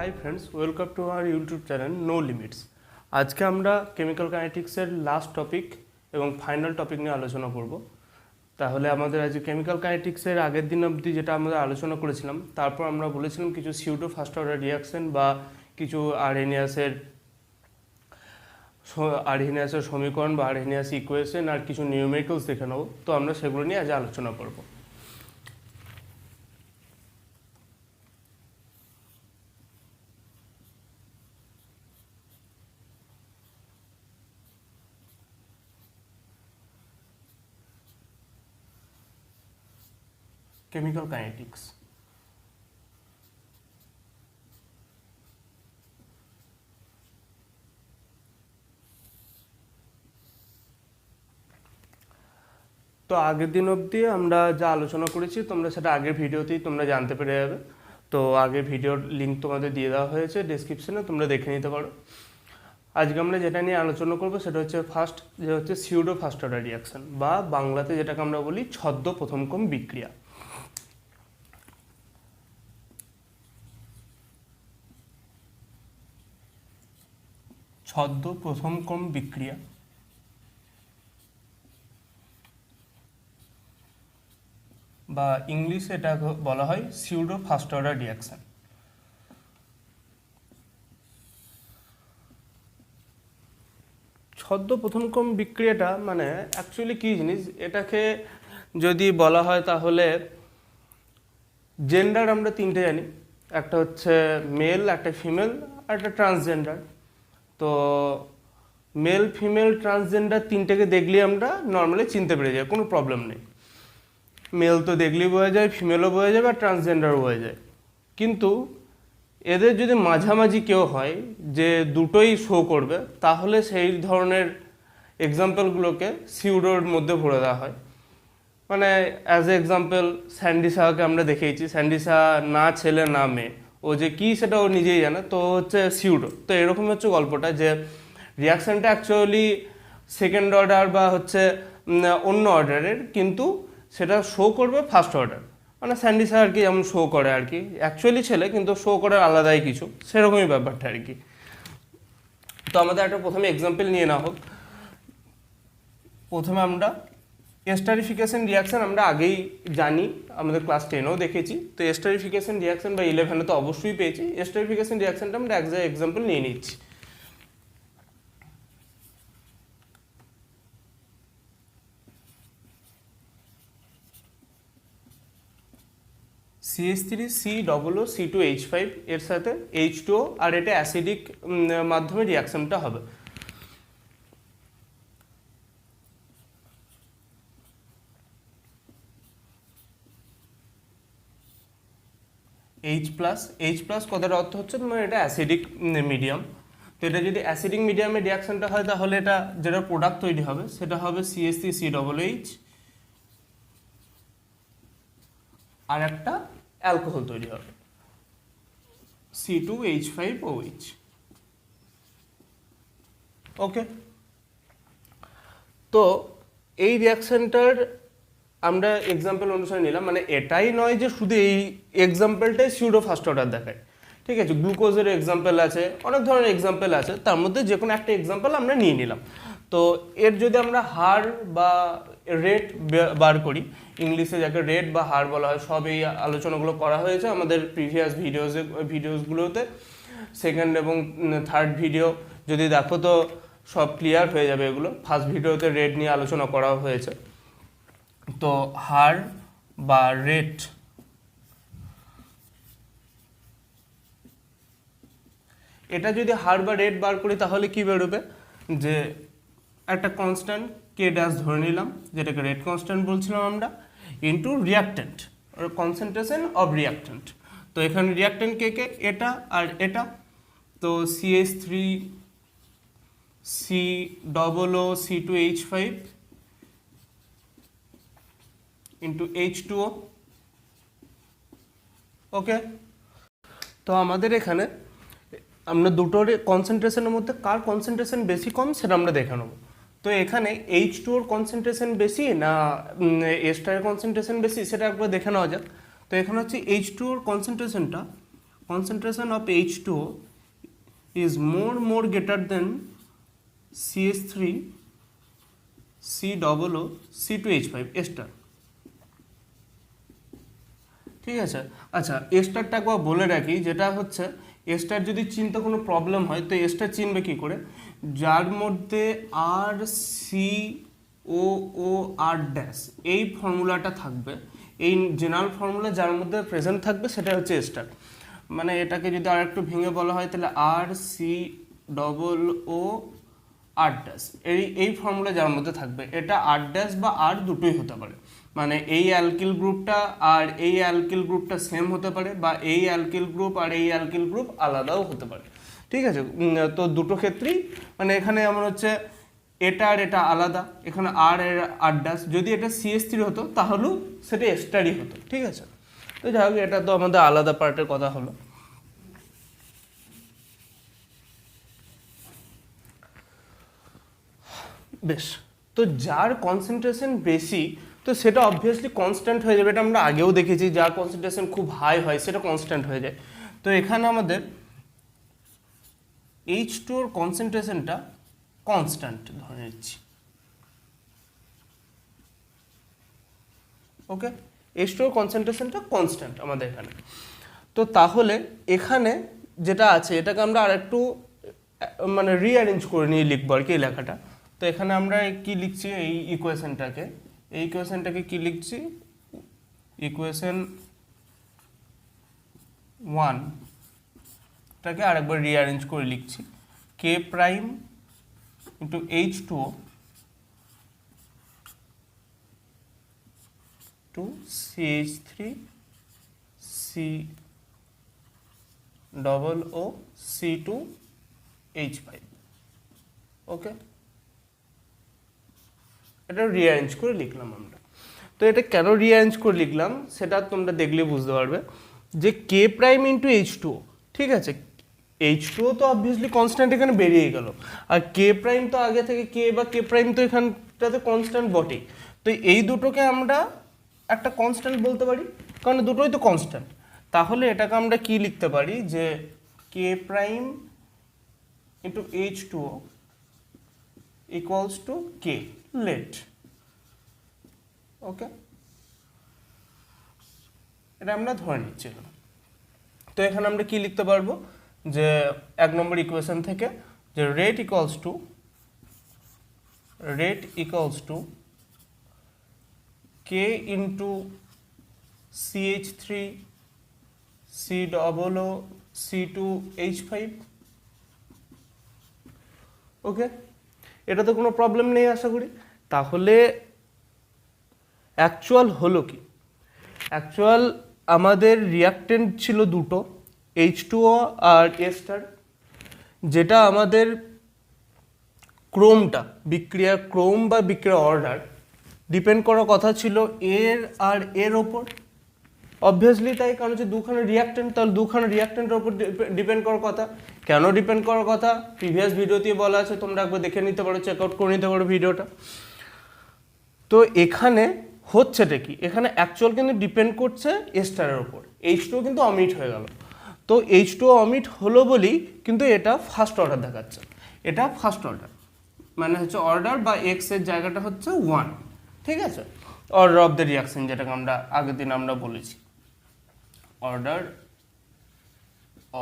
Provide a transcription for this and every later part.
High friends, welcome to our YouTube channel no limits. আজকে আমরা chemical কাইনেটিক্সের last topic এবং ফাইনাল টপিক নিয়ে আলোচনা করব। তাহলে আমাদের আজকে কেমিক্যাল কাইনেটিক্সের আগের দিন অবধি যেটা আমরা আলোচনা করেছিলাম, তারপর আমরা বলেছিলাম কিছু সিউডো ফার্স্ট অর্ডার রিয়াকশন বা কিছু আরহেনিয়াসের সমীকরণ বা আরহেনিয়াস ইকুয়েশন আর কিছু নিউমেরিক্যালস দেখে নেব। তো আমরা সেগুলো নিয়ে আজ আলোচনা করব। Chemical kinetics. তো আগের দিন অবধি আমরা যা আলোচনা করেছি তোমরা সেটা আগের ভিডিওতেই তোমরা জানতে পেরে যাবে। তো আগের ভিডিওর লিঙ্ক তোমাদের দিয়ে দেওয়া হয়েছে ডেসক্রিপশনে, তোমরা দেখে নিতে পারো। আজকে আমরা যেটা নিয়ে আলোচনা করবো সেটা হচ্ছে সিউডো ফার্স্ট অর্ডার রিয়াকশন বা বাংলাতে যেটাকে আমরা বলি ছদ্ম প্রথমক্রম বিক্রিয়া। ছদ্ম প্রথমক্রম বিক্রিয়া বা ইংলিশে এটা বলা হয় সিউডো ফার্স্ট অর্ডার রিয়াকশন। ছদ্ম প্রথমক্রম বিক্রিয়াটা মানে অ্যাকচুয়ালি কী জিনিস, এটাকে যদি বলা হয় তাহলে জেন্ডার আমরা তিনটে জানি, একটা হচ্ছে মেল, একটা ফিমেল আর একটা ট্রান্সজেন্ডার। তো মেল ফিমেল ট্রান্সজেন্ডার তিনটেকে দেখলেই আমরা নর্মালি চিনতে পেরে যাই, কোনো প্রবলেম নেই। মেল তো দেখলেই বোঝা যায়, ফিমেলও বোঝা যাবে আর ট্রান্সজেন্ডারও বোঝা যায়। কিন্তু এদের যদি মাঝামাঝি কেউ হয় যে দুটোই শো করবে, তাহলে সেই ধরনের এক্সাম্পলগুলোকে সিউডোর মধ্যে ভরে দেওয়া হয়। মানে অ্যাজ এ এক্সাম্পল স্যান্ডি সাহাকে আমরা দেখেইছি, স্যান্ডি সাহা না ছেলে না মেয়ে, ও যে কী সেটা ও নিজেই জানে, তো হচ্ছে সিউডো। তো এরকম হচ্ছে গল্পটা যে রিয়াকশানটা অ্যাকচুয়ালি সেকেন্ড অর্ডার বা হচ্ছে অন্য অর্ডারের, কিন্তু সেটা শো করবে ফার্স্ট অর্ডার। মানে স্যান্ডি সাহা আর কি যেমন শো করে আর কি, অ্যাকচুয়ালি ছেলে কিন্তু শো করে আলাদাই কিছু, সেরকমই ব্যাপারটা আর কি। তো আমাদের একটা প্রথমে এক্সাম্পল নিয়ে নেওয়া হোক। প্রথমে আমরা এস্টারিফিকেশন রিয়াকশন আমরা আগেই জানি, আমাদের ক্লাস 10-এও দেখেছি। তো এস্টারিফিকেশন রিয়াকশন বা 11-এ তো অবশ্যই পেয়েছি। এস্টারিফিকেশন রিয়াকশনটা আমরা এক্সাম্পল নিয়ে নিচ্ছি। CH3COO C2H5 এর সাথে H2O, আর এটা অ্যাসিডিক মাধ্যমে রিয়াকশনটা হবে। H+ কথার অর্থ হচ্ছে তোমার এটা অ্যাসিডিক মিডিয়াম। তো এটা যদি অ্যাসিডিক মিডিয়ামে রিয়াকশনটা হয়, তাহলে এটা যেটা প্রোডাক্ট তৈরি হবে সেটা হবে CH3COOH আর একটা অ্যালকোহল তৈরি হবে C2H5OH। ওকে, তো এই রিয়াকশনটার আমরা এক্সাম্পল অনুসারে নিলাম। মানে এটাই নয় যে শুধু এই এক্সাম্পলটাই সিউডো ফার্স্ট অর্ডার দেখায়, ঠিক আছে। গ্লুকোজের এক্সাম্পল আছে, অনেক ধরনের এক্সাম্পল আছে, তার মধ্যে যে কোনো একটা এক্সাম্পল আমরা নিয়ে নিলাম। তো এর যদি আমরা হার বা রেট বার করি, ইংলিশে যাকে রেট বা হার বলা হয়, সব এই আলোচনাগুলো করা হয়েছে আমাদের প্রিভিয়াস ভিডিওসগুলোতে। সেকেন্ড এবং থার্ড ভিডিও যদি দেখো তো সব ক্লিয়ার হয়ে যাবে এগুলো। ফার্স্ট ভিডিওতে রেট নিয়ে আলোচনা করা হয়েছে। তো হার বা রেট এটা যদি হার বা রেট বার করি, তাহলে কি বেরোবে যে একটা কনস্ট্যান্ট কে ড্যাশ ধরে নিলাম, যেটাকে রেট কনস্ট্যান্ট বলছিলাম আমরা, into reactant concentration of reactant. তো এখানে রিয়াক্ট্যান্ট কে কে এটা আর এটা, তো CH3COO C2H5 ইন্টু H2O। ওকে, তো আমাদের এখানে আমরা দুটোর কনসেন্ট্রেশনের মধ্যে কার কনসেন্ট্রেশন বেশি কম সেটা আমরা দেখে নেব। তো এখানে H2ওর কনসেন্ট্রেশন বেশি না এস্টারের কনসেন্ট্রেশন বেশি, সেটা একবার দেখে নেওয়া যাক। তো এখানে হচ্ছে H2ওর কনসেন্ট্রেশনটা concentration of H2O is more greater than CH3 COO C2H5 ester. ঠিক আছে, আচ্ছা এস্টারটা একবার বলে রাখি, যেটা হচ্ছে এস্টার যদি চিনতে কোনো প্রবলেম হয় তো এস্টার চিনবে কি করে, যার মধ্যে আর সি ও ও আর ড্যাশ এই ফর্মুলাটা থাকবে, এই জেনারেল ফর্মুলা যার মধ্যে প্রেজেন্ট থাকবে সেটা হচ্ছে এস্টার। মানে এটাকে যদি আর একটু ভেঙে বলা হয় তাহলে আর সি ডবল ও আর ড্যাশ এই ফর্মুলা যার মধ্যে থাকবে, এটা আর ড্যাশ বা আর দুটোই হতে পারে। মানে এই অ্যালকিল গ্রুপটা আর এই অ্যালকিল গ্রুপটা সেম হতে পারে, বা এই অ্যালকিল গ্রুপ আর এই অ্যালকিল গ্রুপ আলাদাও হতে পারে। ঠিক আছে, তো দুটো ক্ষেত্রেই মানে এখানে এমন হচ্ছে এটা আর এটা আলাদা, এখানে আর এর আর ড্যাশ, যদি এটা CH3 হতো তাহলেও সেটা এস্টারই হতো। ঠিক আছে, তো যাই হোক এটা তো আমাদের আলাদা পার্টের কথা হলো। বেশ, তো যার কনসেন্ট্রেশন বেশি তো সেটা অবভিয়াসলি কনস্ট্যান্ট হয়ে যাবে, এটা আমরা আগেও দেখেছি, যার কনসেন্ট্রেশন খুব হাই হয় সেটা কনস্ট্যান্ট হয়ে যায়। তো এখানে আমাদের H2 এর কনসেন্ট্রেশনটা কনস্ট্যান্ট ধরে নিচ্ছি। ওকে, H2 এর কনসেন্ট্রেশনটা কনস্ট্যান্ট আমাদের এখানে। তো তাহলে এখানে যেটা আছে এটাকে আমরা আরেকটু মানে রিঅ্যারেঞ্জ করে নিয়ে লিখবো আর কি এই লেখাটা। তো এখানে আমরা কি লিখছি, এই ইকুয়েশনটাকে কি লিখছি, ইকুয়েশন 1 টাকে আরেকবার রিঅ্যারেঞ্জ করে লিখছি, K prime into H2O to CH3 COO C2H5। Okay, এটা রিঅ্যারেঞ্জ করে লিখলাম আমরা। তো এটা কেন রিঅ্যারেঞ্জ করে লিখলাম সেটা তোমরা দেখলে বুঝতে পারবে, যে কে প্রাইম ইন্টু H2O, ঠিক আছে, H2O তো অবভিয়াসলি কনস্ট্যান্ট এখানে বেরিয়ে গেল, আর কে প্রাইম তো আগে থেকে কে বা কে প্রাইম তো এখানটাতে কনস্ট্যান্ট বটেই। তো এই দুটোকে আমরা একটা কনস্ট্যান্ট বলতে পারি, কারণ দুটোই তো কনস্ট্যান্ট। তাহলে এটাকে আমরা কি লিখতে পারি, যে K prime into H2O equals to K লেট। ওকে, এটা আমরা ধরে নিচ্ছি। তো এখানে আমরা কি লিখতে পারবো, যে 1 নম্বর ইকুয়েশন থেকে যে rate equals to K into CH3 COO C2H5। Okay, এটা তো কোনো প্রবলেম নেই আশা করি। তাহলে অ্যাকচুয়াল হলো কি, অ্যাকচুয়াল আমাদের রিয়াক্টেন্ট ছিল দুটো, H2O আর এস্টার, যেটা আমাদের ক্রোমটা বিক্রিয়ার ক্রোম বা বিক্রিয়ার অর্ডার ডিপেন্ড করার কথা ছিল এর আর এর ওপর। অবভিয়াসলি তাই, কারণ হচ্ছে দুখানে রিয়াক্টেন্ট, তাহলে দুখানে রিয়াক্টেন্টের ওপর ডিপেন্ড করার কথা। কেন ডিপেন্ড করার কথা প্রিভিয়াস ভিডিওতে বলা আছে, তোমরা একবার দেখে নিতে পারো, চেক আউট করে নিতে পারো ভিডিওটা। তো এখানে হচ্ছেটা কি, এখানে অ্যাকচুয়াল কিন্তু ডিপেন্ড করছে এস্টারের ওপর, H2O কিন্তু অমিট হয়ে গেল। তো H2O অমিট হলো বলেই কিন্তু এটা ফার্স্ট অর্ডার দেখাচ্ছে, এটা ফার্স্ট অর্ডার মানে হচ্ছে অর্ডার বা এক্স এর জায়গাটা হচ্ছে 1। ঠিক আছে, অর্ডার অফ দ্য রিয়াকশন যেটাকে আমরা আগের দিন আমরা বলেছি, অর্ডার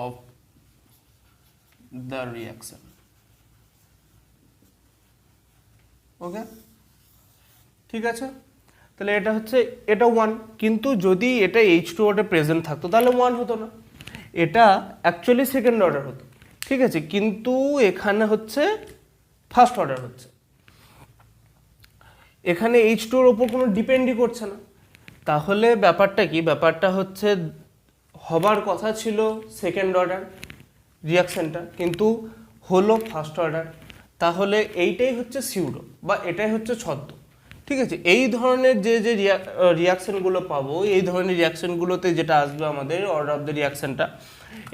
অফ দ্য রিয়াকশন। ওকে, ঠিক আছে, তাহলে এটা হচ্ছে এটা 1, কিন্তু যদি এটা H2O প্রেজেন্ট থাকতো তাহলে 1 হতো না, এটা অ্যাকচুয়ালি সেকেন্ড অর্ডার হতো। ঠিক আছে, কিন্তু এখানে হচ্ছে ফার্স্ট অর্ডার হচ্ছে, এখানে H2ওর ওপর কোনো ডিপেন্ডই করছে না। তাহলে ব্যাপারটা কি, ব্যাপারটা হচ্ছে হবার কথা ছিল সেকেন্ড অর্ডার রিয়াকশনটা, কিন্তু হলো ফার্স্ট অর্ডার। তাহলে এইটাই হচ্ছে সিউডো বা এটাই হচ্ছে ছদ্ম। ঠিক আছে, এই ধরনের যে যে রিয়াকশনগুলো পাবো, এই ধরনের রিয়াকশনগুলোতে যেটা আসবে আমাদের অর্ডার অফ দ্য রিয়াকশনটা,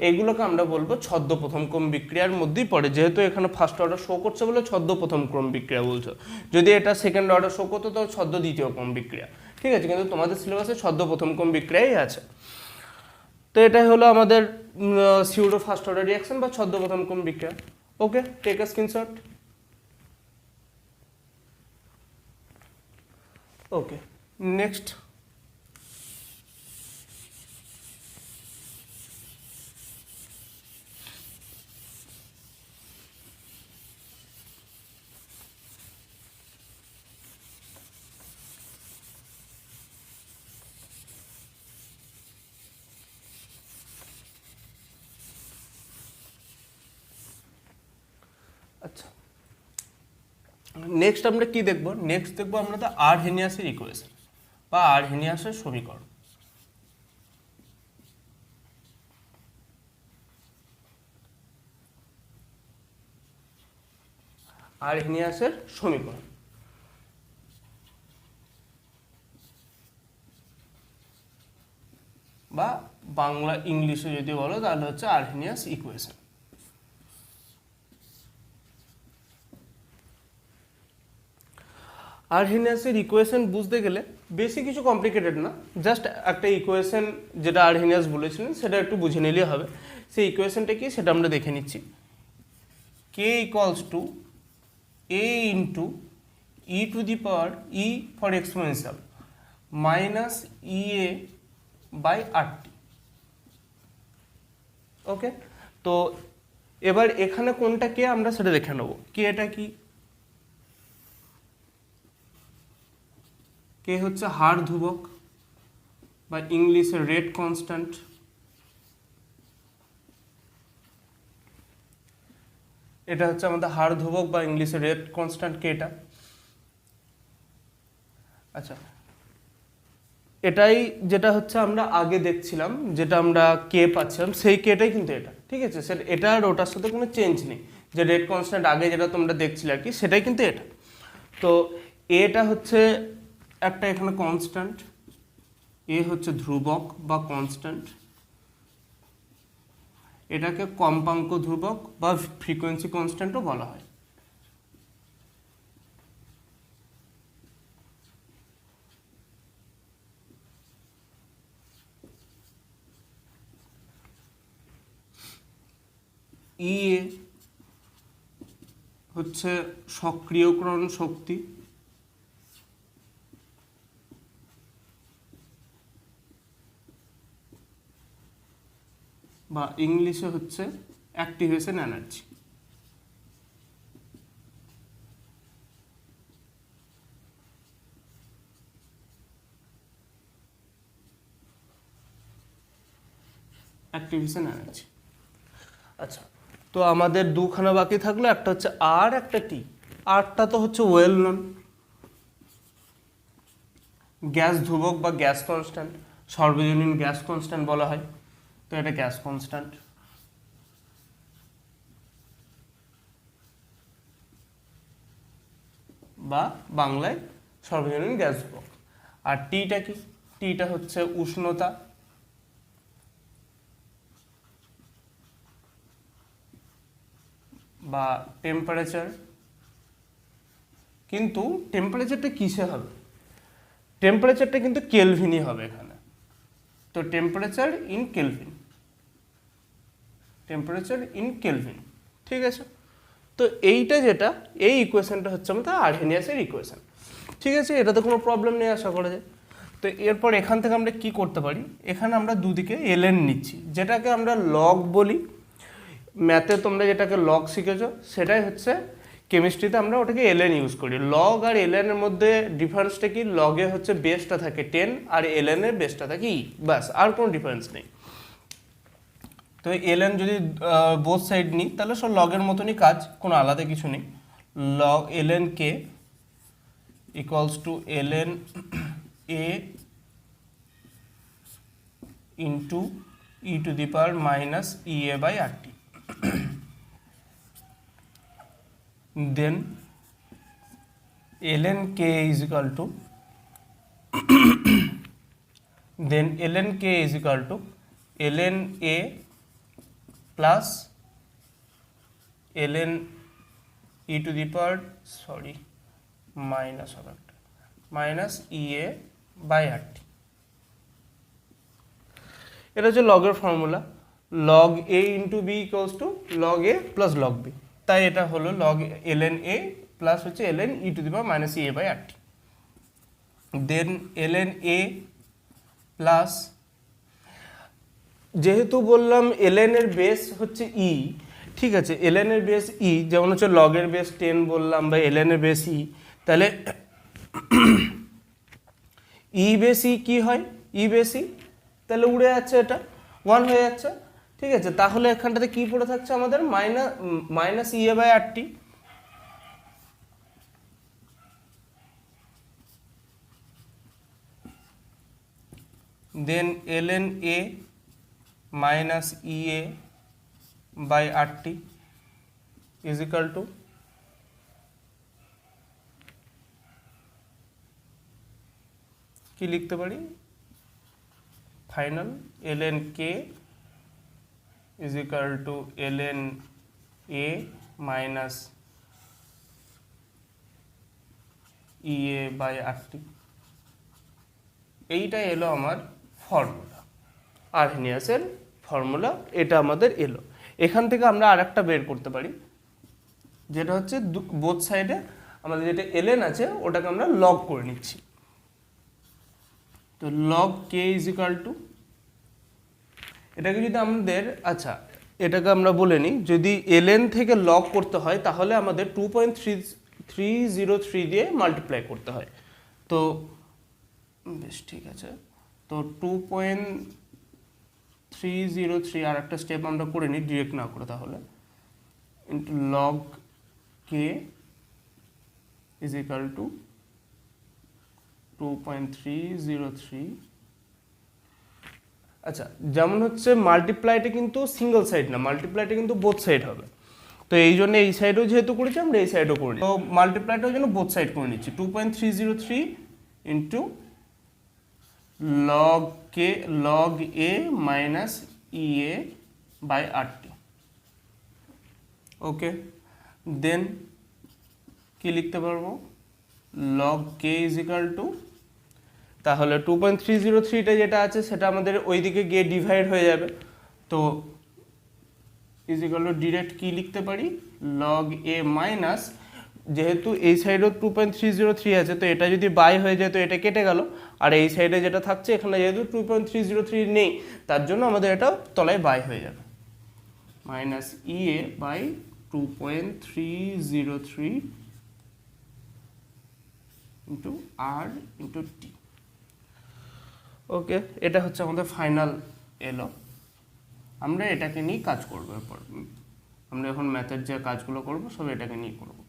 এইগুলোকে আমরা বলবো ছদ্ম প্রথম ক্রম বিক্রিয়ার মধ্যেই পড়ে। যেহেতু এখানে ফার্স্ট অর্ডার শো করছে বলে ছদ্ম প্রথম ক্রম বিক্রিয়া বলছো, যদি এটা সেকেন্ড অর্ডার শো করতো তাহলে ছদ্ম দ্বিতীয় ক্রম বিক্রিয়া। ঠিক আছে, কিন্তু তোমাদের সিলেবাসে ছদ্ম প্রথম ক্রম বিক্রিয়াই আছে। তো এটাই হলো আমাদের সিউডো ফার্স্ট অর্ডার রিঅ্যাকশন বা ছদ্মপ্রথম ক্রম বিক্রিয়া। Okay, take a screenshot. Okay, next. আচ্ছা, নেক্সট আমরা কি দেখব? নেক্সট দেখব আমরা তো আরহেনিয়াসের ইকুয়েশন বা আরহেনিয়াসের সমীকরণ। আরহেনিয়াসের সমীকরণ বা বাংলা ইংলিশে যদি বলো তাহলে হচ্ছে আরহেনিয়াস ইকুয়েশন। আরহেনিয়াসের ইকুয়েশন বুঝতে গেলে বেশি কিছু কমপ্লিকেটেড না, জাস্ট একটা ইকুয়েশন যেটা আরহেনিয়াস বলেছিলেন সেটা একটু বুঝে নিলেই হবে। সেই ইকুয়েশনটা কি সেটা আমরা দেখে নিচ্ছি। K equals to A into e to the power E for exponential minus E A by R T. Okay, তো এবার এখানে কোনটা কে আমরা সেটা দেখে নেব। কে এটা কি? কে হচ্ছে হার ধ্রুবক বা ইংলিশে রেট কনস্ট্যান্ট। এটা হচ্ছে আমাদের হার ধ্রুবক বা ইংলিশে রেট কনস্ট্যান্ট কে এটা। আচ্ছা, এটাই যেটা হচ্ছে আমরা আগে দেখছিলাম, যেটা আমরা কে পাচ্ছিলাম সেই কেটাই কিন্তু এটা, ঠিক আছে। সেটা এটা আর ওটার সাথে কোনো চেঞ্জ নেই, যে রেট কনস্ট্যান্ট আগে যেটা তোমরা দেখছিলে আর কি সেটাই কিন্তু এটা। তো এটা হচ্ছে একটা এখানে কনস্ট্যান্ট, এ হচ্ছে ধ্রুবক বা কনস্ট্যান্ট, এটাকে কম্পাঙ্ক ধ্রুবক বা ফ্রিকোয়েন্সি কনস্ট্যান্টও বলা হয়। ই এ হচ্ছে সক্রিয়করণ শক্তি বা ইংলিশে হচ্ছে অ্যাক্টিভেশন এনার্জি। Activation energy. আচ্ছা, তো আমাদের দুখানা বাকি থাকলো, একটা হচ্ছে আর, একটা টি। আরটা তো হচ্ছে ওয়েল নন, গ্যাস ধ্রুবক বা গ্যাস কনস্ট্যান্ট, সর্বজনীন গ্যাস কনস্ট্যান্ট বলা হয়। তো এটা গ্যাস কনস্ট্যান্ট বা বাংলায় সর্বজনীন গ্যাস ধ্রুবক। আর টিটা কি? টিটা হচ্ছে উষ্ণতা বা টেম্পারেচার। কিন্তু টেম্পারেচারটা কিসে হবে? টেম্পারেচারটা কিন্তু কেলভিনই হবে এখানে। তো temperature in kelvin, temperature in kelvin, ঠিক আছে। তো এইটা যেটা, এই ইকুয়েশনটা হচ্ছে আমাদের আরহেনিয়াসের ইকুয়েশন, ঠিক আছে। এটাতে কোনো প্রবলেম নেই আশা করা যায়। তো এরপর এখান থেকে আমরা কি করতে পারি, এখানে আমরা দুদিকে এলএন নিচ্ছি, যেটাকে আমরা লগ বলি। ম্যাথে তোমরা যেটাকে লগ শিখেছো সেটাই হচ্ছে কেমিস্ট্রিতে আমরা ওটাকে এলএন ইউজ করি। লগ আর এলএন এর মধ্যে ডিফারেন্সটা কি? লগে হচ্ছে বেসটা থাকে 10 আর এলএন এর বেসটা থাকে ই, ব্যাস, আর কোনো ডিফারেন্স নেই। তো এলএন যদি বোথ সাইড নিই তাহলে সব লগের মতনই কাজ, কোনো আলাদা কিছু নেই। Log ln k equals to ln A into e to the power minus E A by R T. then ln k is equal to then ln k is equal to ln a plus ln e to the power minus of একটা minus ea by rt। এটা হচ্ছে লগের formula, log A into B equals to log A plus log B, তাই এটা হলো log ln a plus হচ্ছে ln e to the power minus a by RT। Then ln a plus, যেহেতু বললাম ln এর বেস হচ্ছে e, ঠিক আছে, ln এর বেস e, যেমন হচ্ছে লগের বেস 10 বললাম বা ln এর বেস e, তাহলে e বেস e কি হয়, e বেস e, তাহলে উড়ে যাচ্ছে, এটা 1 হয়ে যাচ্ছে, ঠিক আছে। তাহলে এখানটাতে কি পড়ে থাকছে আমাদের minus EA by RT। Then ln a minus EA by RT is equal to কি লিখতে পারি, final ln k is equal to ln a minus EA by RT। এইটা এলো আমার ফর্মুলা, আরহেনিয়াসের ফর্মুলা, এটা আমাদের এলো। এখান থেকে আমরা আরেকটা বের করতে পারি, যেটা হচ্ছে বোথ সাইডে আমাদের যেটা ln আছে ওটাকে আমরা লগ করে নিচ্ছি। তো log K is equal two, এটাকে যদি আমাদের, আচ্ছা এটাকে আমরা বলে নিই, যদি ln থেকে লগ করতে হয় তাহলে আমাদের 2.303 দিয়ে মাল্টিপ্লাই করতে হয়। তো বেশ ঠিক আছে, তো 2.303 আর একটা স্টেপ আমরা করে নিই ডিরেক্ট না করে, তাহলে into log K is equal two 2.303। আচ্ছা, যেমন হচ্ছে মাল্টিপ্লাইটা কিন্তু সিঙ্গেল সাইড না, মাল্টিপ্লাইটা কিন্তু বোথ সাইড হবে, তো এই জন্য এই সাইডও যেহেতু করেছি আমরা এই সাইডও করি, তো মাল্টিপ্লাইটার জন্য বোথ সাইড করে নিচ্ছি। 2.303 into log k log a minus ea by RT। ওকে, দেন কি লিখতে পারবো, log k is equal to, তাহলে 2.303টা যেটা আছে সেটা আমাদের ওইদিকে গিয়ে ডিভাইড হয়ে যাবে, তো ইজ ইকুয়াল টু ডিরেক্ট কি লিখতে পারি, log a মাইনাস, যেহেতু এই সাইডেও 2.303 আছে তো এটা যদি বাই হয়ে যায় তো এটা কেটে গেল, আর এই সাইডে যেটা থাকছে এখানে যেহেতু 2.303 নেই তার জন্য আমাদের এটা তলায় বাই হয়ে যাবে, minus EA by 2.303 into R into T. Okay, এটা হচ্ছে আমাদের ফাইনাল এলো। আমরা এটাকে নিয়ে কাজ করবো, এরপর আমরা এখন ম্যাথের যে কাজগুলো করবো সব এটাকে নিয়ে করবো।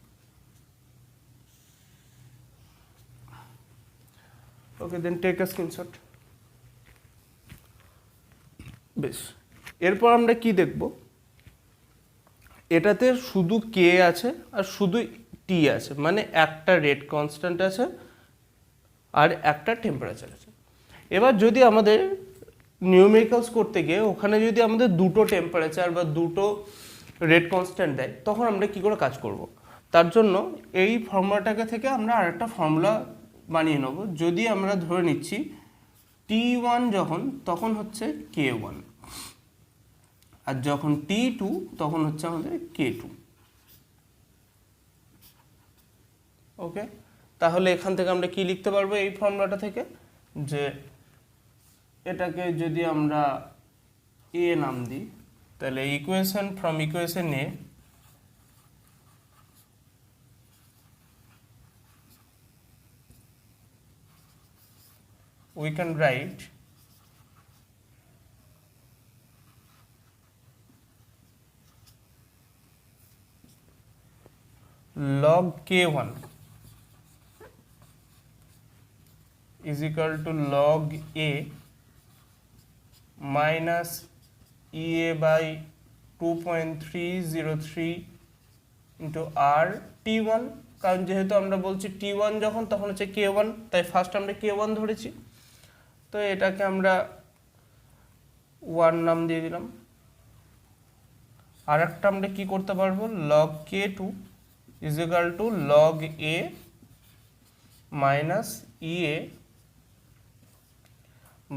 ওকে, দেন টেক আ স্ক্রিনশট। বেশ, এরপর আমরা কি দেখব, এটাতে শুধু কে আছে আর শুধু টি আছে, মানে একটা রেট কনস্ট্যান্ট আছে আর একটা টেম্পারেচার আছে। এবার যদি আমাদের নিউমেরিক্যালস করতে গিয়ে ওখানে যদি আমাদের দুটো টেম্পারেচার বা দুটো রেট কনস্ট্যান্ট দেয় তখন আমরা কি করে কাজ করব, তার জন্য এই ফর্মুলাটাকে থেকে আমরা আরেকটা ফর্মুলা বানিয়ে নেব। যদি আমরা ধরে নিচ্ছি T1 যখন, তখন হচ্ছে K1, আর যখন T2 তখন হচ্ছে আমাদের K2। ওকে, তাহলে এখান থেকে আমরা কি লিখতে পারবো এই ফর্মুলাটা থেকে, যে এটাকে যদি আমরা এ নাম দিই তাহলে equation from equation A we can write log k1 is equal to log a minus ea by 2.303 into r t1, কারণ যেহেতু আমরা বলছি t1 যখন তখন হচ্ছে k1, তাই ফার্স্ট আমরা k1 ধরেছি, তো এটাকে আমরা 1 নাম দিয়ে দিলাম। আর একটা আমরা কি করতে পারবো, log k2 is equal to log a minus ea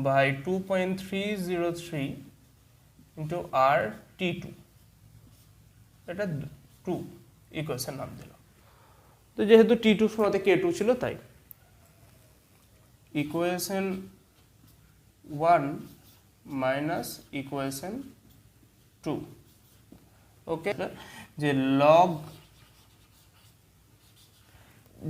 by 2.303 into R T two, এটা 2 ইকুয়েশন নাম দিলাম। তো যেহেতু টি টু সমাতে কে টু ছিল তাই ইকুয়েশন 1 মাইনাস ইকুয়েশন 2। ওকে, যে লগ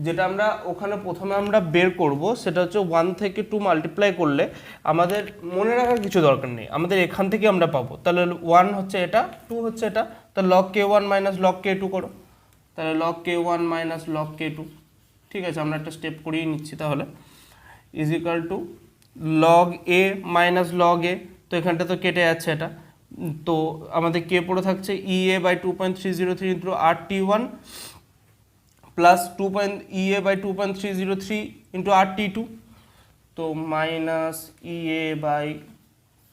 যেটা আমরা ওখানে প্রথমে আমরা বের করব সেটা হচ্ছে 1 থেকে 2 মাল্টিপ্লাই করলে আমাদের মনে রাখার কিছু দরকার নেই, আমাদের এখান থেকে আমরা পাবো। তাহলে 1 হচ্ছে এটা, 2 হচ্ছে এটা, তো log K one minus log K two করো, তাহলে log K one minus log K two. ঠিক আছে, আমরা একটা স্টেপ করিয়ে নিচ্ছি। তাহলে is equal to log A minus log A, তো এখানটা তো কেটে যাচ্ছে এটা, তো আমাদের কে পড়ে থাকছে E A by 2.303 into R T one plus E A by 2.303 into R T two, তো minus E A by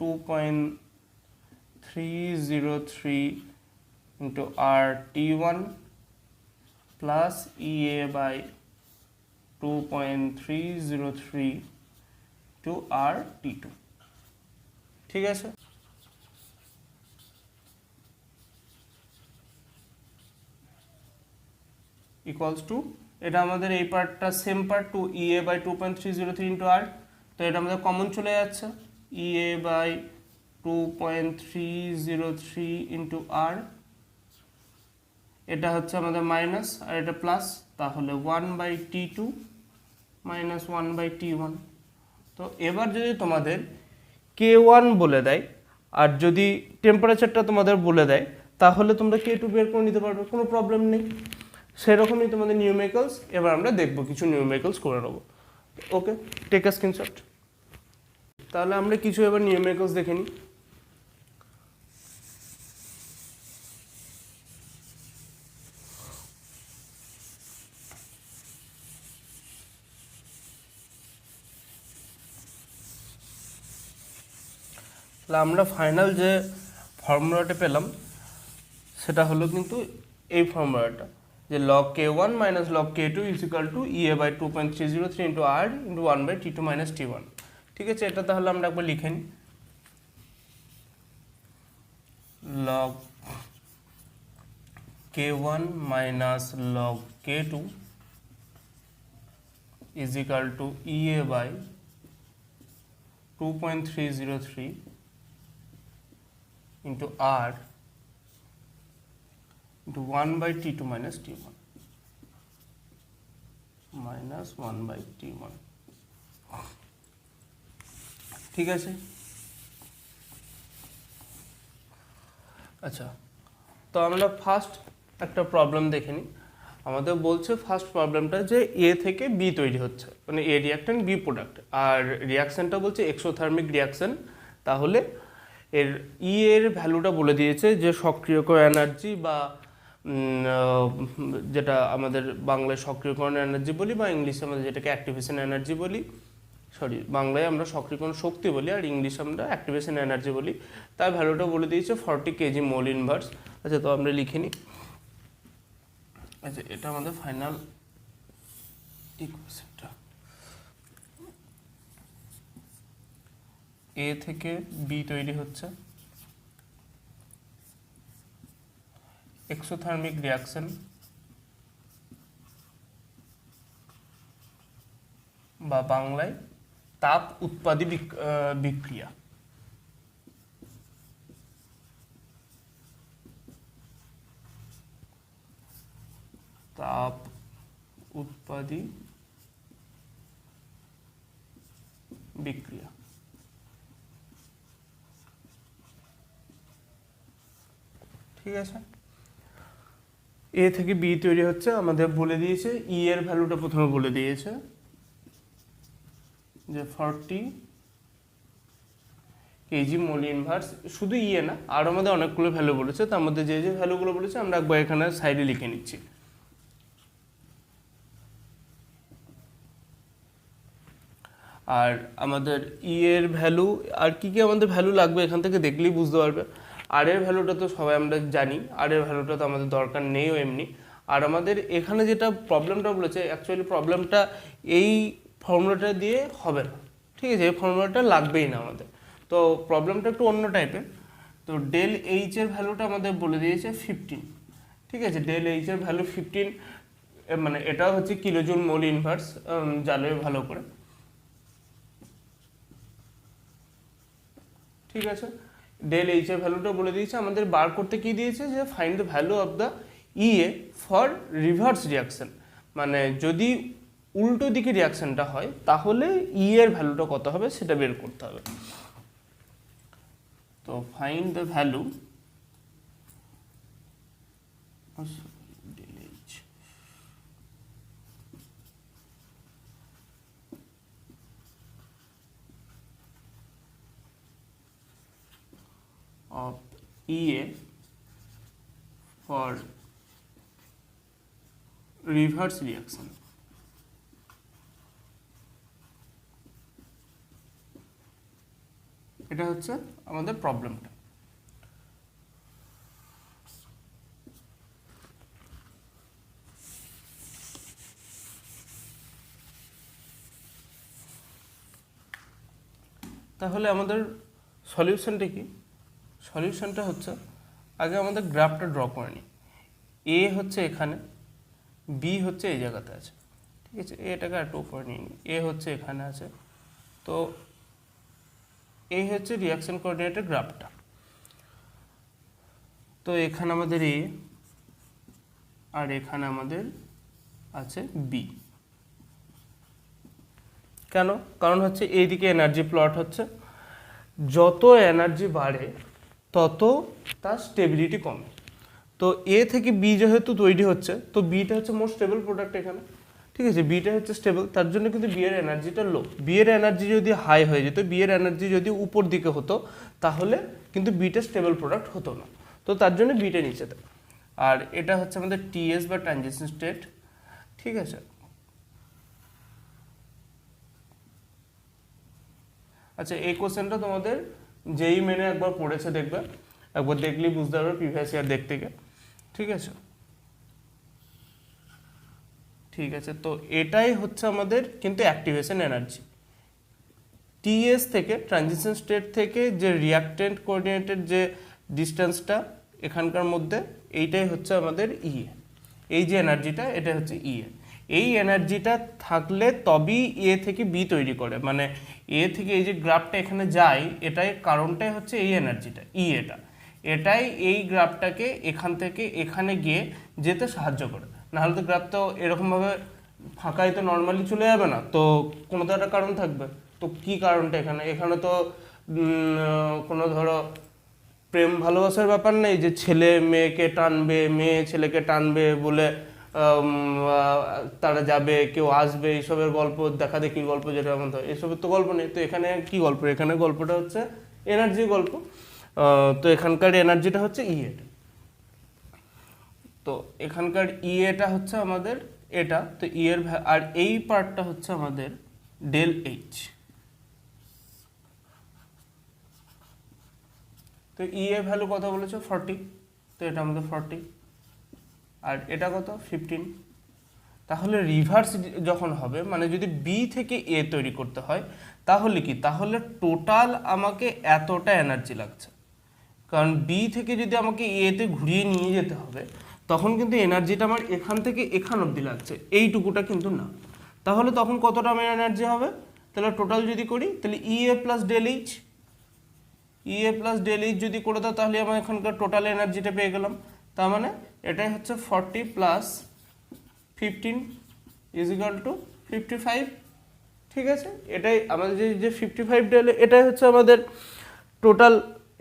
2.303 into R T one plus E A by 2.303 to R T two. ঠিক আছে, equals to এটা আমাদের এই পার্টটা same part, two E A by 2.303 into R, তো এটা আমাদের কমন চলে যাচ্ছে, ই এ বাই 2.303 ইন্টু আর, এটা হচ্ছে আমাদের মাইনাস আর এটা প্লাস, তাহলে 1 by T two minus 1 by T one. তো এবার যদি তোমাদের কে ওয়ান বলে দেয় আর যদি টেম্পারেচারটা তোমাদের বলে দেয় তাহলে তোমরা কে টু বের করে নিতে পারবে, কোনো প্রবলেম নেই। সেরকমই তোমাদের নিউমেরিক্যালস, এবার আমরা দেখবো কিছু নিউমেরিক্যালস করে নেবো। ওকে, টেক আ স্ক্রিনশট। তাহলে আমরা কিছু এবার নিউমেরিক্যালস দেখে নিই। তাহলে আমরা ফাইনাল যে ফর্মুলাটা পেলাম সেটা হলো কিন্তু এই ফর্মুলাটা, যে log K one minus log K two is equal to E A by 2.303 into R into 1 by T two minus T one. ঠিক আছে, এটা তাহলে আমরা একবার লিখে নিই। Log K one minus log K two is equal to E A by 2.303 into r into 1 by t2 minus t1 minus 1 by t1। ঠিক আছে, আচ্ছা, তো আমরা ফার্স্ট একটা প্রবলেম দেখে নিই। আমাদের বলছে ফার্স্ট প্রবলেমটা যে এ থেকে বি তৈরি হচ্ছে, মানে এ রিয়াক্ট্যান্ট বি প্রোডাক্ট, আর রিয়াকশানটা বলছে এক্সোথার্মিক রিয়াকশান। তাহলে এর ই এর ভ্যালুটা বলে দিয়েছে, যে সক্রিয়করণ এনার্জি বা যেটা আমাদের বাংলায় সক্রিয়করণ এনার্জি বলি বা ইংলিশে আমাদের যেটাকে অ্যাক্টিভেশন এনার্জি বলি, সরি বাংলায় আমরা সক্রিয়করণ শক্তি বলি আর ইংলিশে আমরা অ্যাক্টিভেশন এনার্জি বলি, তার ভ্যালুটা বলে দিয়েছে 40 কেজি মোল ইনভার্স। আচ্ছা, তো আমরা লিখে নিই। আচ্ছা, এটা আমাদের ফাইনাল ইকুয়েশনটা, এ থেকে বি তৈরি হচ্ছে এক্সোথার্মিক রিয়াকশন বা বাংলায় তাপ উৎপাদী বিক্রিয়া। তাপ উৎপাদী বিক্রিয়া। ঠিক আছে, এ থেকে বি তৈরি হচ্ছে, আমাদের বলে দিয়েছে ই এর ভ্যালুটা প্রথমে বলে দিয়েছে যে 40 কেজি মোল ইনভার্স। শুধু ইয়ে না, আর আমাদের অনেকগুলো ভ্যালু বলেছে, তার মধ্যে যে যে ভ্যালুগুলো বলেছে আমরা একবার এখানে সাইডে লিখে নিচ্ছি। আর আমাদের ই এর ভ্যালু আর কি কি আমাদের ভ্যালু লাগবে এখান থেকে দেখলেই বুঝতে পারবে। আর এর ভ্যালুটা তো সবাই আমরা জানি, আর এর ভ্যালুটা তো আমাদের দরকার নেইও এমনি। আর আমাদের এখানে যেটা প্রবলেমটা বলেছে, অ্যাকচুয়ালি প্রবলেমটা এই ফর্মুলাটা দিয়ে হবে না। ঠিক ঠিক আছে, এই ফর্মুলাটা লাগবেই না আমাদের। তো প্রবলেমটা একটু অন্য টাইপের। তো ডেল এইচ এর ভ্যালুটা আমাদের বলে দিয়েছে 15, ঠিক আছে, ডেল এইচ এর ভ্যালু 15, মানে এটা হচ্ছে কিলোজুল মোল ইনভার্স, জানবে ভালো করে, ঠিক আছে। ডেল এইচ এর ভ্যালুটা বলে দিয়েছে, আমাদের বার করতে কি দিয়েছে, যে find the value of the E A for reverse reaction, মানে যদি উল্টো দিকে রিয়াকশনটা হয় তাহলে ই এর ভ্যালুটা কত হবে সেটা বের করতে হবে। তো find the value of EA for reverse reaction. এটা হচ্ছে আমাদের প্রবলেমটা। তাহলে আমাদের সলিউশনটা কি? সলিউশনটা হচ্ছে, আগে আমাদের গ্রাফটা ড্র করে নিই। এ হচ্ছে এখানে, বি হচ্ছে এই জায়গাতে আছে, ঠিক আছে, এটাকে একটু উপরে নিয়ে নিই। এ হচ্ছে এখানে আছে, তো এই হচ্ছে রিয়াকশন কোঅর্ডিনেটের গ্রাফটা। তো এখানে আমাদের এ আর এখানে আমাদের আছে বি। কেন? কারণ হচ্ছে এইদিকে এনার্জি প্লট হচ্ছে, যত এনার্জি বাড়ে তত তার স্টেবিলিটি কমে। তো এ থেকে বি যেহেতু তৈরি হচ্ছে, তো বিটা হচ্ছে মোর স্টেবল প্রোডাক্ট এখানে, ঠিক আছে, বিটা হচ্ছে স্টেবল, তার জন্য কিন্তু বি এর এনার্জিটা লো। বি এর এনার্জি যদি হাই হয়ে যেত, বি এর এনার্জি যদি উপর দিকে হতো, তাহলে কিন্তু বিটা স্টেবল প্রোডাক্ট হতো না, তো তার জন্য বিটা নিচে দেয়। আর এটা হচ্ছে আমাদের টিএস বা ট্রানজিশন স্টেট, ঠিক আছে। আচ্ছা, এই কোশ্চেনটা তোমাদের যেই মেনে একবার পড়েছে দেখবে, একবার দেখলেই বুঝতে পারবে প্রিভিয়াস ইয়ার দেখতে গিয়ে, ঠিক আছে। ঠিক আছে, তো এটাই হচ্ছে আমাদের কিন্তু অ্যাক্টিভেশন এনার্জি। টিএস থেকে ট্রানজিশন স্টেট থেকে যে রিয়াক্টেন্ট কোঅর্ডিনেটের যে ডিস্টেন্সটা এখানকার মধ্যে, এইটাই হচ্ছে আমাদের ইএ। এই যে এনার্জিটা, এটা হচ্ছে ইএ। এই এনার্জিটা থাকলে তবেই এ থেকে বি তৈরি করে, মানে এ থেকে এই যে গ্রাফটা এখানে যায়, এটাই কারণটাই হচ্ছে এই এনার্জিটা, ইএটা। এটাই এই গ্রাফটাকে এখান থেকে এখানে গিয়ে যেতে সাহায্য করে, নাহলে তো গ্রাফ তো এরকমভাবে ফাঁকাই তো নর্মালি চলে যাবে না, তো কোনো তো একটা কারণ থাকবে। তো কি কারণটা এখানে? এখানে তো কোনো ধরো প্রেম ভালোবাসার ব্যাপার নেই যে ছেলে মেয়েকে টানবে, মেয়ে ছেলেকে টানবে বলে তারা যাবে, কেউ আসবে, এইসবের গল্প, দেখা দেখি গল্প যেটা এমন হয়, এসবের তো গল্প নেই। তো এখানে কি গল্প? এখানে গল্পটা হচ্ছে এনার্জির গল্প। তো এখানকার এনার্জিটা হচ্ছে ইএটা। তো এখানকার ইএটা হচ্ছে আমাদের এটা, তো ই এর আর এই পার্টটা হচ্ছে আমাদের ডেল এইচ। তো ই এর ভ্যালু কত বলেছো? 40, তো এটা আমাদের 40, আর এটা কত? 15। তাহলে রিভার্স যখন হবে, মানে যদি বি থেকে এ তৈরি করতে হয়, তাহলে কি? তাহলে টোটাল আমাকে এতটা এনার্জি লাগছে, কারণ বি থেকে যদি আমাকে এতে ঘুরিয়ে নিয়ে যেতে হবে, তখন কিন্তু এনার্জিটা আমার এখান থেকে এখান অবধি লাগছে, এইটুকুটা কিন্তু না। তাহলে তখন কতটা আমার এনার্জি হবে? তাহলে টোটাল যদি করি, তাহলে ইএ প্লাস ডেল এইচ, ইএ প্লাস ডেল এইচ যদি করে দাও, তাহলে আমার এখানকার টোটাল এনার্জিটা পেয়ে গেলাম। তার মানে এটাই হচ্ছে 40 প্লাস 15 ইজ ইকুয়াল টু 55, ঠিক আছে। এটাই আমাদের যে 55 ডেল, এটাই হচ্ছে আমাদের টোটাল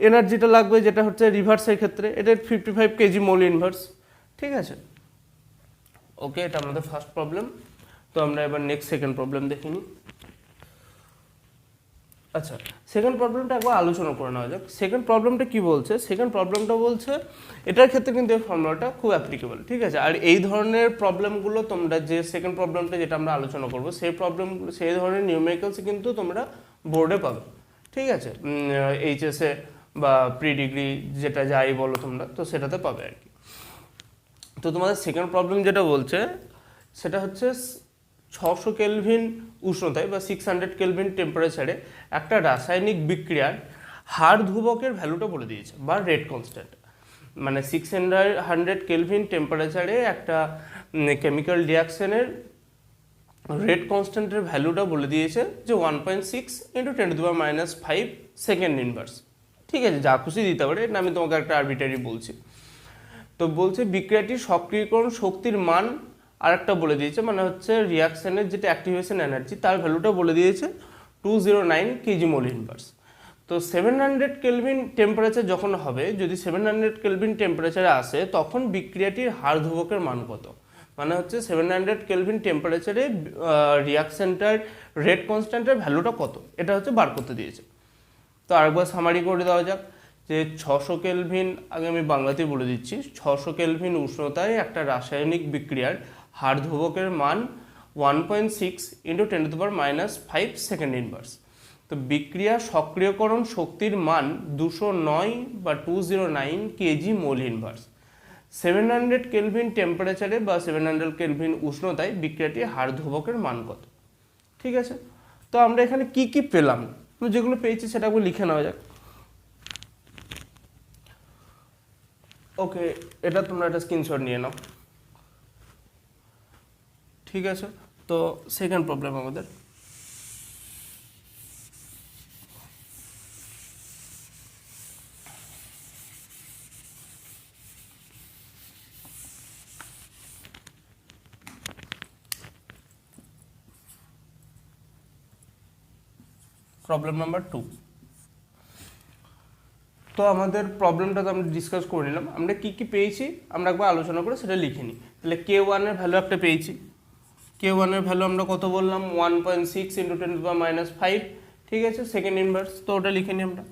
এনার্জিটা লাগবে, যেটা হচ্ছে রিভার্সের ক্ষেত্রে এটা 55 কেজি মোল ইনভার্স, ঠিক আছে। ওকে, এটা আমাদের ফার্স্ট প্রবলেম। তো আমরা এবার নেক্সট সেকেন্ড প্রবলেম দেখে নিই। আচ্ছা, সেকেন্ড প্রবলেমটা একবার আলোচনা করে নেওয়া যাক। সেকেন্ড প্রবলেমটা কি বলছে? সেকেন্ড প্রবলেমটা বলছে, এটার ক্ষেত্রে কিন্তু এই ফর্মুলাটা খুব অ্যাপ্লিকেবল, ঠিক আছে। আর এই ধরনের প্রবলেমগুলো তোমরা যে সেকেন্ড প্রবলেমটা যেটা আমরা আলোচনা করবো, সেই প্রবলেমগুলো, সেই ধরনের নিউমেরিক্যালস কিন্তু তোমরা বোর্ডে পাবে, ঠিক আছে, এইচএসে বা প্রি ডিগ্রি যেটা যাই বলো তোমরা, তো সেটাতে পাবে আর কি। তো তোমাদের সেকেন্ড প্রবলেম যেটা বলছে সেটা হচ্ছে 600 কেলভিন উষ্ণতায় বা 600 কেলভিন টেম্পারেচারে একটা রাসায়নিক বিক্রিয়ার হার ধ্রুবকের ভ্যালুটা বলে দিয়েছে বা রেট কনস্ট্যান্ট। মানে 600 কেলভিন টেম্পারেচারে একটা কেমিক্যাল রিয়াকশনের রেট কনস্ট্যান্টের ভ্যালুটা বলে দিয়েছে যে 1.6 × 10⁻⁵ সেকেন্ড ইনভার্স। ঠিক আছে, যা খুশি দিতে পারে, এটা আমি তোমাকে একটা আরবিটারি বলছি। তো বলছে বিক্রিয়াটির সক্রিয়করণ শক্তির মান আরেকটা বলে দিয়েছে, মানে হচ্ছে রিয়াকশনের যেটা অ্যাক্টিভেশন এনার্জি তার ভ্যালুটা বলে দিয়েছে 209 কেজি মোল ইনভার্স। তো 700 কেলভিন টেম্পারেচার যখন হবে, যদি 700 কেলভিন টেম্পারেচারে আসে তখন বিক্রিয়াটির হার ধ্রুবকের মান কত, মানে হচ্ছে 700 কেলভিন টেম্পারেচারে রিয়াকশনটার রেট কনস্ট্যান্টের ভ্যালুটা কত, এটা হচ্ছে বার করতে দিয়েছে। তো আরেকবার সামারি করে দেওয়া যাক যে 600 কেলভিন, আগে আমি বাংলাতেই বলে দিচ্ছি, 600 কেলভিন উষ্ণতায় একটা রাসায়নিক বিক্রিয়ার হার ধ্রুবকের মান 1.6 × 10⁻⁵ সেকেন্ড ইনভার্স। তো বিক্রিয়া সক্রিয়করণ শক্তির মান 209 বা 209 কেজি মোল ইনভার্স। 700 কেলভিন টেম্পারেচারে বা 700 কেলভিন উষ্ণতায় বিক্রিয়াটির হার ধ্রুবকের মান কত। ঠিক আছে, তো আমরা এখানে কি কি পেলাম, যেগুলো পেয়েছি সেটা লিখে নেওয়া যাক। ওকে, এটা তোমরা একটা স্ক্রিনশট নিয়ে নাও। ঠিক আছে, তো সেকেন্ড প্রবলেম আমাদের প্রবলেম নাম্বার 2। তো আমাদের প্রবলেমটা তো আমরা ডিসকাস করে নিলাম, আমরা কি কি পেয়েছি আমরা একবার আলোচনা করে সেটা লিখে নিই। তাহলে K1 এর ভ্যালু একটা পেয়েছি। K1 এর ভ্যালু আমরা কত বললাম, 1.6 × 10⁻⁵। ঠিক আছে, সেকেন্ড ইনভার্স, তো ওটা লিখে নিই আমরা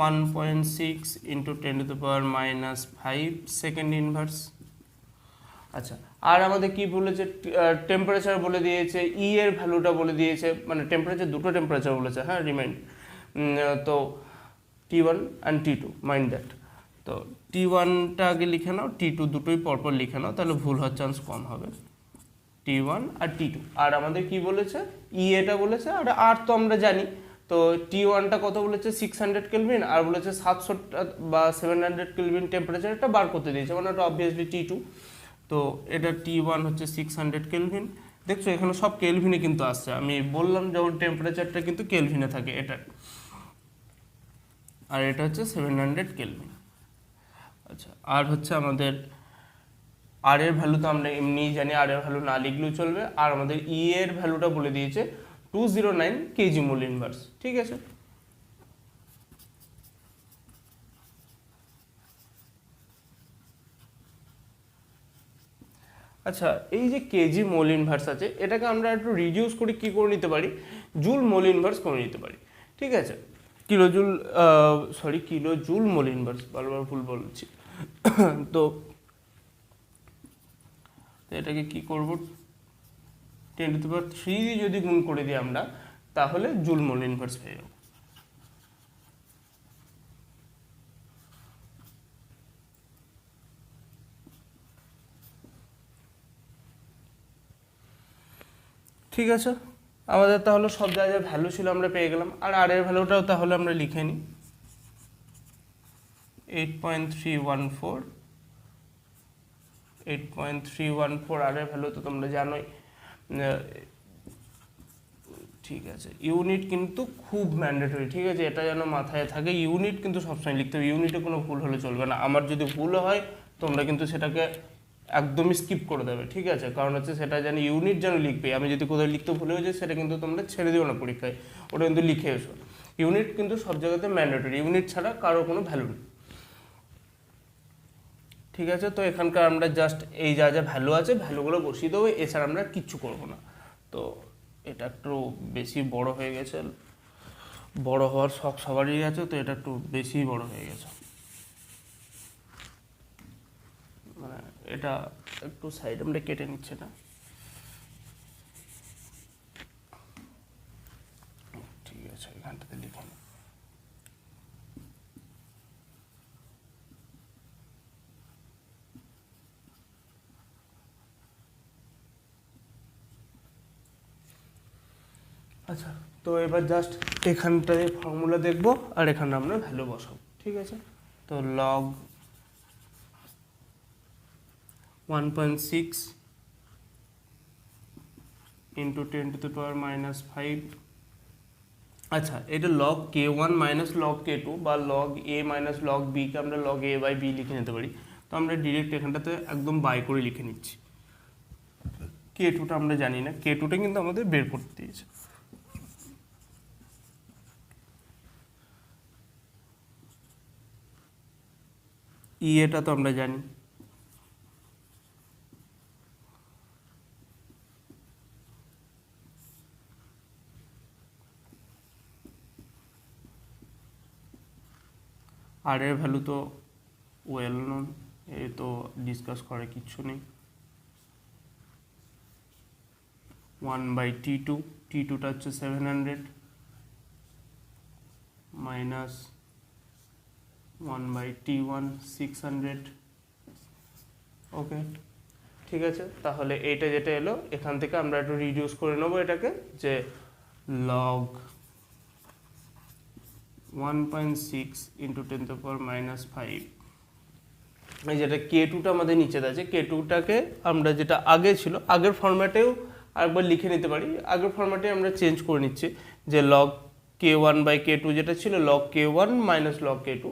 1.6 × 10⁻⁵ সেকেন্ড ইনভার্স। আচ্ছা, আর আমাদের কি বলেছে, টেম্পারেচার বলে দিয়েছে, ই এর ভ্যালুটা বলে দিয়েছে, মানে টেম্পারেচার, দুটো টেম্পারেচার বলেছে, হ্যাঁ রিমাইন্ড। তো T1 and T2, mind that. তো T1টা আগে লিখে নাও, T2 দুটোই পরপর লিখে নাও, তাহলে ভুল হওয়ার চান্স কম হবে। T1 আর T2, আর আমাদের কি বলেছে, ই এটা বলেছে, আর তো আমরা জানি। তো T1টা কত বলেছে, 600 কেলভিন, আর বলেছে 700 বা 700 কেলভিন টেম্পারেচারটা বার করতে দিয়েছে, মানে ওটা অবভিয়াসলি T2। তো এটা T1 হচ্ছে 600 কেলভিন। দেখছো এখানে সব কেলভিনে কিন্তু আসছে, আমি বললাম যেমন টেম্পারেচারটা কিন্তু কেলভিনে থাকে এটা, আর এটা হচ্ছে 700 কেলভিন। আচ্ছা, আর হচ্ছে আমাদের আর এর ভ্যালু তো আমরা এমনিই জানি, আর এর ভ্যালু না লিখলেও চলবে, আর আমাদের ই এর ভ্যালুটা বলে দিয়েছে 209 কেজি মোল ইনভার্স। ঠিক আছে, আচ্ছা এই যে কেজি মোল ইনভার্স আছে, এটাকে আমরা একটু রিডিউস করে কি করে নিতে পারি, জুল মোল ইনভার্স করে নিতে পারি। ঠিক আছে, কিলো জুল মোল ইনভার্স, বারবার ভুল বলছি। তো এটাকে কি করব, 10⁻³ যদি গুণ করে দিই আমরা, তাহলে জুল মোল ইনভার্স পেয়ে যাবো। ঠিক আছে, আমাদের তাহলে সব যা যা ভ্যালু ছিল আমরা পেয়ে গেলাম, আর এর ভ্যালুটাও তাহলে আমরা লিখে নিই, 8.314। 8.314 আর এর ভ্যালু তো তোমরা জানোই। ঠিক আছে, ইউনিট কিন্তু খুব ম্যান্ডেটরি, ঠিক আছে, এটা যেন মাথায় থাকে, ইউনিট কিন্তু সবসময় লিখতে হবে, ইউনিটে কোনো ভুল হলে চলবে না। আমার যদি ভুল হয় তোমরা কিন্তু সেটাকে একদমই স্কিপ করে দেবে, ঠিক আছে, কারণ হচ্ছে সেটা যেন ইউনিট যেন লিখবে, আমি যদি কোথাও লিখতে ভুলে যাই সেটা কিন্তু তোমরা ছেড়ে দিও না পরীক্ষায়, ওটা কিন্তু লিখে এসো। ইউনিট কিন্তু সব জায়গাতে ম্যান্ডেটরি, ইউনিট ছাড়া কারো কোনো ভ্যালু নেই। ঠিক আছে, তো এখানকার আমরা জাস্ট এই যা যা ভ্যালু আছে ভ্যালুগুলো বসিয়ে দেবো, এছাড়া আমরা কিচ্ছু করবো না। তো এটা একটু বেশি বড় হয়ে গেছে, বড় হওয়ার শখ সবারই আছে, তো এটা একটু বেশি বড় হয়ে গেছে, মানে এটা একটু সাইড আমরা কেটে নিচ্ছে না। ঠিক আছে, এখানটাতে লিখে না। আচ্ছা, তো এবার জাস্ট এখানটায় ফর্মুলা দেখব আর এখানে আমরা ভ্যালু বসাবো, ঠিক আছে। তো লগ 1.6 ইন্টু 10⁻⁻5। আচ্ছা, এটা log k1 minus log k2 বা log a minus log b কে আমরা লগ a বাই b লিখে নিতে পারি। তো আমরা ডিরেক্ট এখানটাতে একদম বাই করে লিখে নিচ্ছি। k2টা আমরা জানি না, k2টা কিন্তু আমাদের বের করতে দিয়েছে। এটা তো আমরা জানি। আর এর ভ্যালু তো ওয়েল নোন, এ তো ডিসকাস করে কিচ্ছু নেই। 1/t2, t2টা হচ্ছে 700 মাইনাস 1/t1 600। ওকে, ঠিক আছে। তাহলে এইটা যেটা এলো এখান থেকে আমরা একটু রিডিউস করে নেবো এটাকে, যে লগ 1.6 ইন্টু 10⁻⁵। এই যেটা k2টা আমাদের নিচে আছে, k2টাকে আমরা যেটা আগে ছিল আগের ফরম্যাটেও আরেকবার লিখে নিতে পারি। আগের ফরম্যাটে আমরা চেঞ্জ করে নিচ্ছি, যে লগ k1/k2 যেটা ছিল log k1 minus log k2।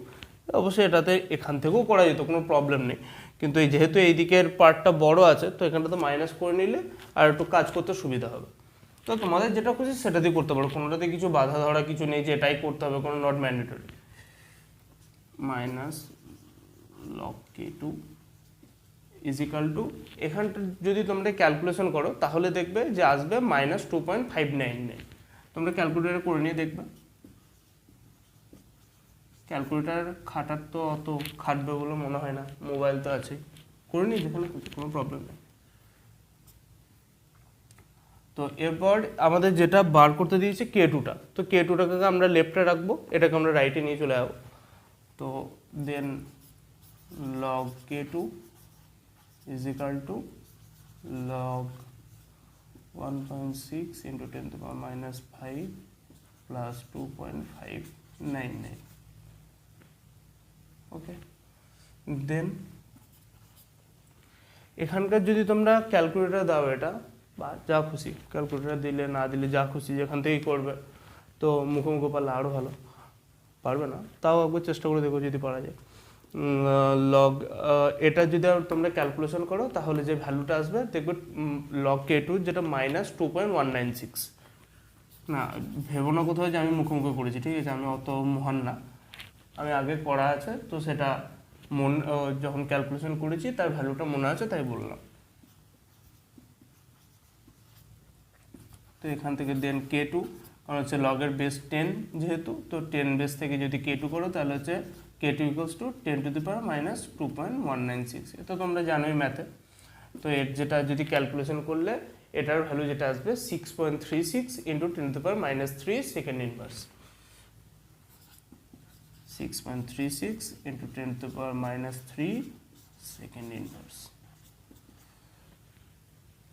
অবশ্যই এটাতে এখান থেকেও করা যেত, কোনো প্রবলেম নেই, কিন্তু এই যেহেতু এই দিকের পার্টটা বড় আছে তো এখানটাতে মাইনাস করে নিলে আর একটু কাজ করতে সুবিধা হবে। তো তোমাদের যেটা খুশি সেটা দিয়ে করতে পারো, কোনোটাতে কিছু বাধা ধরা কিছু নেই যে এটাই করতে হবে, কোনো not mandatory. Minus log k2 is equal to, এখানটা যদি তোমরা ক্যালকুলেশন করো তাহলে দেখবে যে আসবে -2.599। তোমরা ক্যালকুলেটার করে নিয়ে দেখবে, ক্যালকুলেটার খাটার তো অত খাটবে বলে মনে হয় না, মোবাইল তো আছে, করে নিই যেখানে কোনো প্রবলেম নেই। তো এরপর আমাদের যেটা বার করতে দিয়েছে k2টা, তো k2টাকে আমরা লেফটে রাখবো, এটাকে আমরা রাইটে নিয়ে চলে যাবো। তো then log k2 is equal to log 1.6 into 10⁻⁵ plus 2.599। Okay, then এখানকার যদি তোমরা ক্যালকুলেটার দাও এটা বা যা খুশি ক্যালকুলেটার দিলে না দিলে যা খুশি যেখান থেকেই করবে, তো মুখোমুখি পারলে আরও ভালো, পারবে না তাও একবার চেষ্টা করে দেখো যদি পারা যায়। লগ এটা যদি তোমরা ক্যালকুলেশন করো তাহলে যে ভ্যালুটা আসবে দেখবে লগ k2 যেটা -2.196। না ভেবো না কোথাও যে আমি মুখোমুখি করেছি, ঠিক আছে, আমি অত মহান না, আমি আগে পড়া আছে তো সেটা যখন ক্যালকুলেশন করেছি তার ভ্যালুটা মনে আছে তাই বললাম। তো এখান থেকে দেন k2, কারণ হচ্ছে লগের বেস 10 যেহেতু, তো 10 বেস থেকে যদি k2 করো তাহলে হচ্ছে k2 ইকুয়ালস টু 10⁻⁻2.196। এটা তোমরা জানোই ম্যাথে। তো এর যেটা যদি ক্যালকুলেশন করলে এটার ভ্যালু যেটা আসবে 6.36 into 10⁻³ second inverse. 6.36 into 10⁻³ second inverse.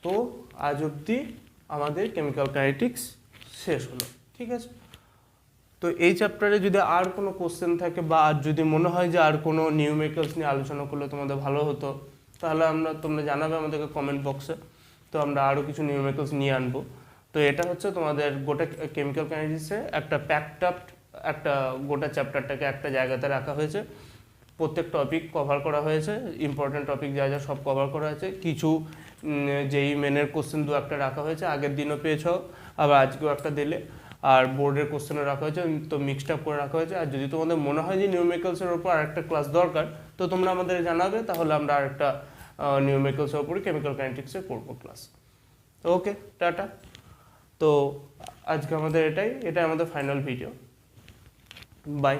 তো আজ অবধি আমাদের কেমিক্যাল কাইনেটিক্স শেষ হলো, ঠিক আছে। তো এই চ্যাপ্টারে যদি আর কোনো কোশ্চেন থাকে বা আর যদি মনে হয় যে আর কোনো নিউমেরিক্যালস নিয়ে আলোচনা করলে তোমাদের ভালো হতো তাহলে তোমরা জানাবে আমাদেরকে কমেন্ট বক্সে, তো আমরা আরও কিছু নিউমেরিক্যালস নিয়ে আনবো। তো এটা হচ্ছে তোমাদের গোটা কেমিক্যাল কাইনেটিক্সে একটা প্যাকড আপ একটা গোটা চ্যাপ্টারটাকে একটা জায়গাতে রাখা হয়েছে, প্রত্যেক টপিক কভার করা হয়েছে, ইম্পর্টেন্ট টপিক যা যা সব কভার করা হয়েছে। কিছু যেই মেনের কোশ্চেন দু একটা রাখা হয়েছে, আগের দিনও পেয়েছ আবার আজকেও একটা দিলে, আর বোর্ডের কোশ্চেনও রাখা হয়েছে, তো মিক্সড আপ করে রাখা হয়েছে। আর যদি তোমাদের মনে হয় যে নিউমেরিক্যালসের ওপর আরেকটা ক্লাস দরকার তো তোমরা আমাদের জানাবে, তাহলে আমরা আরেকটা নিউমেরিক্যালসের ওপরে কেমিক্যাল কাইনেটিক্সে করবো ক্লাস। ওকে, টাটা। তো আজকে আমাদের এটাই আমাদের ফাইনাল ভিডিও। বাই।